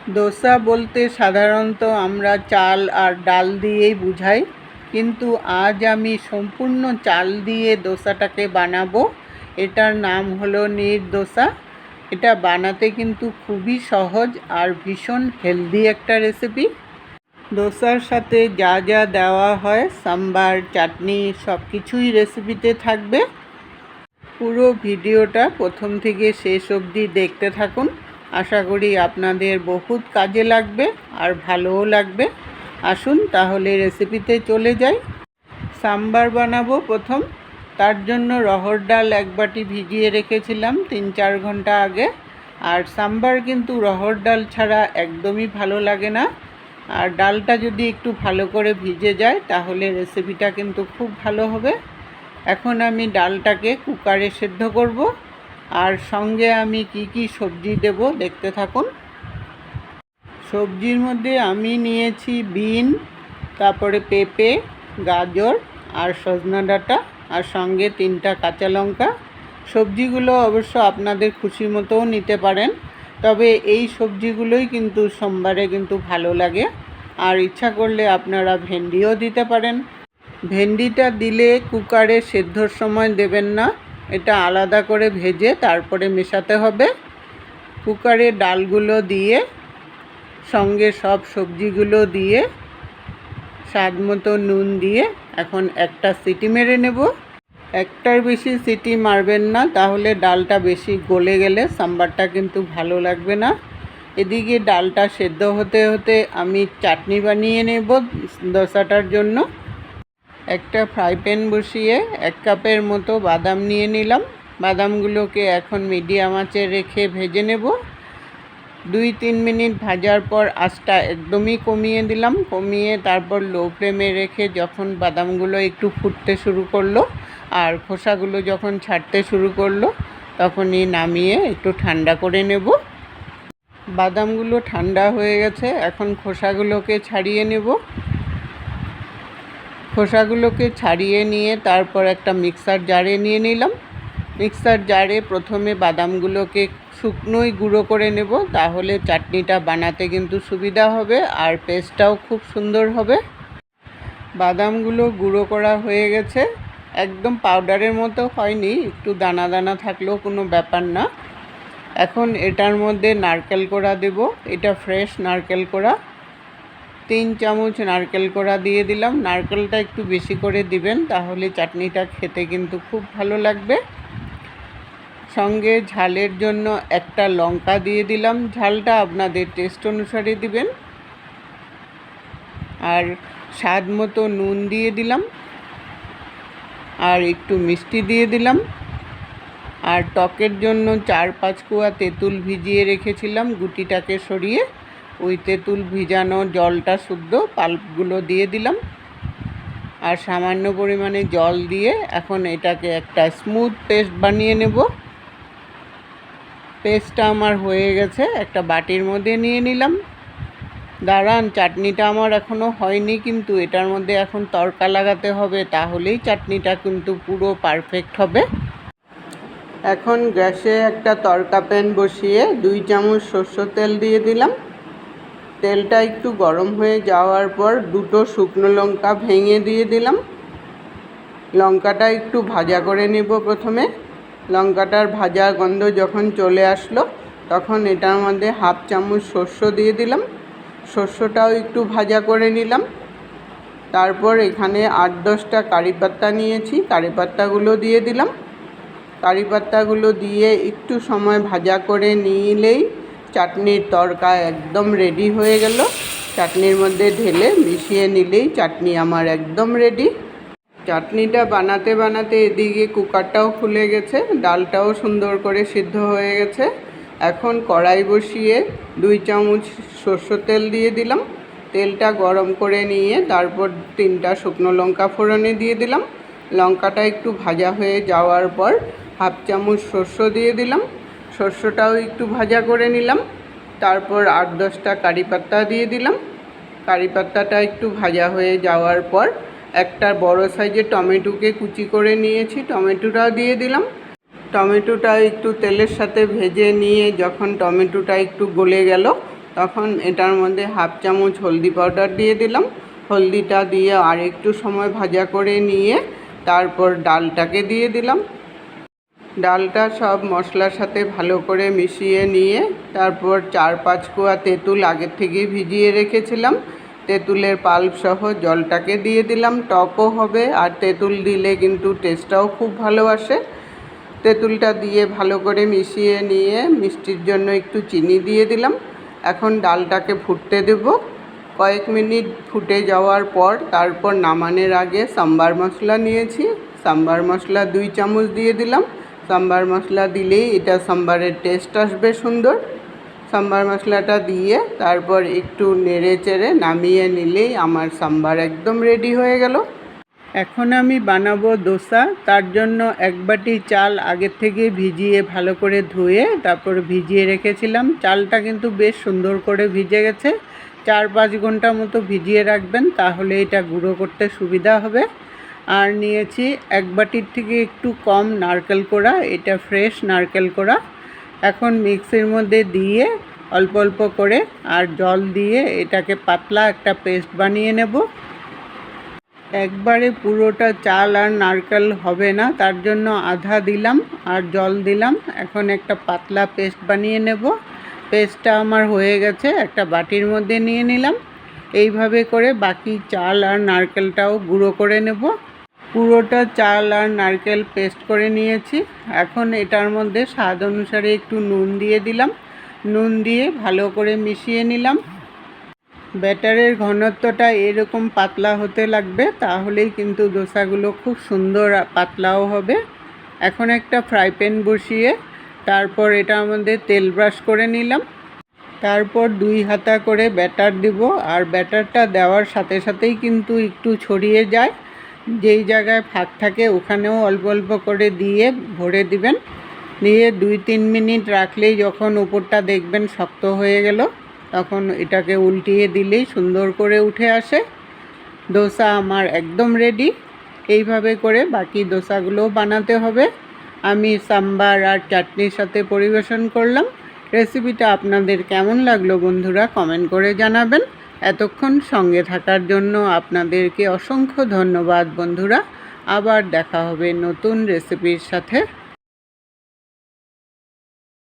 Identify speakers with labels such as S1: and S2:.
S1: দোসা বলতে সাধারণত আমরা চাল আর ডাল দিয়েই বুঝাই, কিন্তু আজ আমি সম্পূর্ণ চাল দিয়ে দোসাটাকে বানাবো। এটার নাম হলো নির্দোসা। এটা বানাতে কিন্তু খুবই সহজ আর ভীষণ হেলদি একটা রেসিপি। দোসার সাথে যা যা দেওয়া হয়, সাম্বার, চাটনি, সব কিছুই রেসিপিতে থাকবে। পুরো ভিডিওটা প্রথম থেকে শেষ অবধি দেখতে থাকুন। আশা করি আপনাদের বহুত কাজে লাগবে আর ভালোও লাগবে। আসুন তাহলে রেসিপিতে চলে যাই। সাম্বার বানাবো প্রথম। তার জন্য রহর ডাল 1 বাটি ভিজিয়ে রেখেছিলাম 3-4 ঘন্টা আগে। আর সাম্বার কিন্তু রহর ডাল ছাড়া একদমই ভালো লাগে না। আর ডালটা যদি একটু ভালো করে ভিজে যায় তাহলে রেসিপিটা কিন্তু খুব ভালো হবে। এখন আমি ডালটাকে কুকারে সেদ্ধ করব, আর সঙ্গে আমি কি সবজি দেব দেখতে থাকুন। সবজির মধ্যে আমি নিয়েছি বিন, তারপরে পেঁপে, গাজর আর সজনা ডাঁটা, আর সঙ্গে 3টা কাঁচা লঙ্কা। সবজিগুলো অবশ্য আপনাদের খুশি মতোও নিতে পারেন, তবে এই সবজিগুলোই কিন্তু সোমবারে কিন্তু ভালো লাগে। আর ইচ্ছা করলে আপনারা ভেন্ডিও দিতে পারেন। ভেন্ডিটা দিলে কুকারে সেদ্ধর সময় দেবেন না, এটা আলাদা করে ভেজে তারপরে মেশাতে হবে। কুকারে ডালগুলো দিয়ে সঙ্গে সব সবজিগুলো দিয়ে স্বাদ মতো নুন দিয়ে এখন একটা সিটি মেরে নেব। একটার বেশি সিটি মারবেন না, তাহলে ডালটা বেশি গলে গেলে সাম্বারটা কিন্তু ভালো লাগবে না। এদিকে ডালটা সেদ্ধ হতে হতে আমি চাটনি বানিয়ে নেব দোসাটার জন্য। একটা ফ্রাই প্যান বসিয়ে 1 কাপের মতো বাদাম নিয়ে নিলাম। বাদামগুলোকে এখন মিডিয়াম আঁচে রেখে ভেজে নেব। 2-3 মিনিট ভাজার পর আঁচটা একদমই কমিয়ে দিলাম। কমিয়ে তারপর লো ফ্লেমে রেখে যখন বাদামগুলো একটু ফুটতে শুরু করলো আর খোসাগুলো যখন ছাড়তে শুরু করলো, তখনই নামিয়ে একটু ঠান্ডা করে নেব। বাদামগুলো ঠান্ডা হয়ে গেছে, এখন খোসাগুলোকে ছাড়িয়ে নেব। খোসাগুলোকে ছাড়িয়ে নিয়ে তারপর একটা মিক্সার জারে নিয়ে নিলাম। মিক্সার জারে প্রথমে বাদামগুলোকে শুকনোই গুঁড়ো করে নেব, তাহলে চাটনিটা বানাতে কিন্তু সুবিধা হবে আর পেস্টটাও খুব সুন্দর হবে। বাদামগুলো গুঁড়ো করা হয়ে গেছে, একদম পাউডারের মতো হয়নি, একটু দানা দানা থাকলেও কোনো ব্যাপার না। এখন এটার মধ্যে নারকেল কোড়া দেব। এটা ফ্রেশ নারকেল কোড়া, 3 চামচ নারকেল কোড়া দিয়ে দিলাম। নারকেলটা একটু বেশি করে দিবেন, তাহলে চাটনিটা খেতে কিন্তু খুব ভালো লাগবে। সঙ্গে ঝালের জন্য একটা লঙ্কা দিয়ে দিলাম, ঝালটা আপনাদের টেস্ট অনুসারে দিবেন। আর স্বাদ মতো নুন দিয়ে দিলাম, আর একটু মিষ্টি দিয়ে দিলাম। আর টকের জন্য 4-5 কোয়া তেঁতুল ভিজিয়ে রেখেছিলাম, গুটিটাকে সরিয়ে ওই তেঁতুল ভিজানো জলটা শুদ্ধ পাল্পগুলো দিয়ে দিলাম। আর সামান্য পরিমাণে জল দিয়ে এখন এটাকে একটা স্মুথ পেস্ট বানিয়ে নেব। পেস্টটা আমার হয়ে গেছে, একটা বাটির মধ্যে নিয়ে নিলাম। দাঁড়ান, চাটনিটা আমার এখনও হয়নি, কিন্তু এটার মধ্যে এখন তড়কা লাগাতে হবে, তাহলেই চাটনিটা কিন্তু পুরো পারফেক্ট হবে। এখন গ্যাসে একটা তড়কা প্যান বসিয়ে 2 চামচ সরষের তেল দিয়ে দিলাম। তেলটা একটু গরম হয়ে যাওয়ার পর 2টো শুকনো লঙ্কা ভেঙে দিয়ে দিলাম। লঙ্কাটা একটু ভাজা করে নেব প্রথমে। লঙ্কাটার ভাজা গন্ধ যখন চলে আসলো, তখন এটার মধ্যে 1/2 চামচ সরষে দিয়ে দিলাম। সরষেটাও একটু ভাজা করে নিলাম। তারপর এখানে 8-10টা কারি পাতা নিয়েছি, কারি পাতাগুলো দিয়ে দিলাম। কারি পাতাগুলো দিয়ে একটু সময় ভাজা করে নিলেই চাটনির তড়কা একদম রেডি হয়ে গেল। চাটনির মধ্যে ঢেলে মিশিয়ে নিলেই চাটনি আমার একদম রেডি। চাটনিটা বানাতে বানাতে এদিকে কুকারটাও খুলে গেছে, ডালটাও সুন্দর করে সিদ্ধ হয়ে গেছে। এখন কড়াই বসিয়ে 2 চামচ সরষের তেল দিয়ে দিলাম। তেলটা গরম করে নিয়ে তারপর 3টা শুকনো লঙ্কা ফোড়নে দিয়ে দিলাম। লঙ্কাটা একটু ভাজা হয়ে যাওয়ার পর 1/2 চামচ সরষে দিয়ে দিলাম। সরষেটাও একটু ভাজা করে নিলাম। তারপর 8-10টা কারি পাতা দিয়ে দিলাম। কারি পাতাটা একটু ভাজা হয়ে যাওয়ার পর একটা বড় সাইজের টমেটোকে কুচি করে নিয়েছি, টমেটোটাও দিয়ে দিলাম। টমেটোটা একটু তেলের সাথে ভেজে নিয়ে যখন টমেটোটা একটু গলে গেল, তখন এটার মধ্যে হাফ চামচ হলদি পাউডার দিয়ে দিলাম। হলদিটা দিয়ে আর একটু সময় ভাজা করে নিয়ে তারপর ডালটাকে দিয়ে দিলাম। ডালটা সব মশলার সাথে ভালো করে মিশিয়ে নিয়ে তারপর 4-5 কোয়া তেঁতুল আগের থেকেই ভিজিয়ে রেখেছিলাম, তেঁতুলের পাল্প সহ জলটাকে দিয়ে দিলাম। টকও হবে আর তেঁতুল দিলে কিন্তু টেস্টটাও খুব ভালো আসে। তেঁতুলটা দিয়ে ভালো করে মিশিয়ে নিয়ে মিষ্টির জন্য একটু চিনি দিয়ে দিলাম। এখন ডালটাকে ফুটতে দেব। কয়েক মিনিট ফুটে যাওয়ার পর তারপর নামানোর আগে সাম্বার মশলা নিয়েছি, সাম্বার মশলা 2 চামচ দিয়ে দিলাম। সাম্বার মশলা দিলেই এটা সাম্বারের টেস্ট আসবে সুন্দর। সাম্বার মশলাটা দিয়ে তারপর একটু নেড়ে চেড়ে নামিয়ে নিলেই আমার সাম্বার একদম রেডি হয়ে গেল। এখন আমি বানাবো দোসা। তার জন্য 1 বাটি চাল আগের থেকে ভিজিয়ে ভালো করে ধুয়ে তারপর ভিজিয়ে রেখেছিলাম। চালটা কিন্তু বেশ সুন্দর করে ভিজে গেছে। 4-5 ঘন্টা মতো ভিজিয়ে রাখবেন, তাহলে এটা গুঁড়ো করতে সুবিধা হবে। আর নিয়েছি 1 বাটির থেকে একটু কম নারকেল কোড়া, এটা ফ্রেশ নারকেল কোড়া। এখন মিক্সির মধ্যে দিয়ে অল্প অল্প করে আর জল দিয়ে এটাকে পাতলা একটা পেস্ট বানিয়ে নেব। একবারে পুরোটা চাল আর নারকেল হবে না, তার জন্য আধা দিলাম আর জল দিলাম। এখন একটা পাতলা পেস্ট বানিয়ে নেব। পেস্টটা আমার হয়ে গেছে, একটা বাটির মধ্যে নিয়ে নিলাম। এইভাবে করে বাকি চাল আর নারকেলটাও গুঁড়ো করে নেব। পুরোটা চাল আর নারকেল পেস্ট করে নিয়েছি। এখন এটার মধ্যে স্বাদ অনুসারে একটু নুন দিয়ে দিলাম। নুন দিয়ে ভালো করে মিশিয়ে নিলাম। ব্যাটারের ঘনত্বটা এরকম পাতলা হতে লাগবে, তাহলেই কিন্তু দোসাগুলো খুব সুন্দর পাতলাও হবে। এখন একটা ফ্রাই প্যান বসিয়ে তারপর এটার মধ্যে তেল ব্রাশ করে নিলাম। তারপর 2 হাতা করে ব্যাটার দিব, আর ব্যাটারটা দেওয়ার সাথে সাথেই কিন্তু একটু ছড়িয়ে যায়। যেই জায়গায় ফাঁক থাকে ওখানেও অল্প অল্প করে দিয়ে ভরে দিবেন। দিয়ে 2-3 মিনিট রাখলেই যখন উপরটা দেখবেন শক্ত হয়ে গেল, তখন এটাকে উল্টিয়ে দিলেই সুন্দর করে উঠে আসে। দোসা আমার একদম রেডি। এইভাবে করে বাকি দোসাগুলোও বানাতে হবে। আমি সাম্বার আর চাটনির সাথে পরিবেশন করলাম। রেসিপিটা আপনাদের কেমন লাগলো বন্ধুরা, কমেন্ট করে জানাবেন। এতক্ষণ সঙ্গে থাকার জন্য আপনাদেরকে অসংখ্য ধন্যবাদ বন্ধুরা। আবার দেখা হবে নতুন রেসিপির সাথে।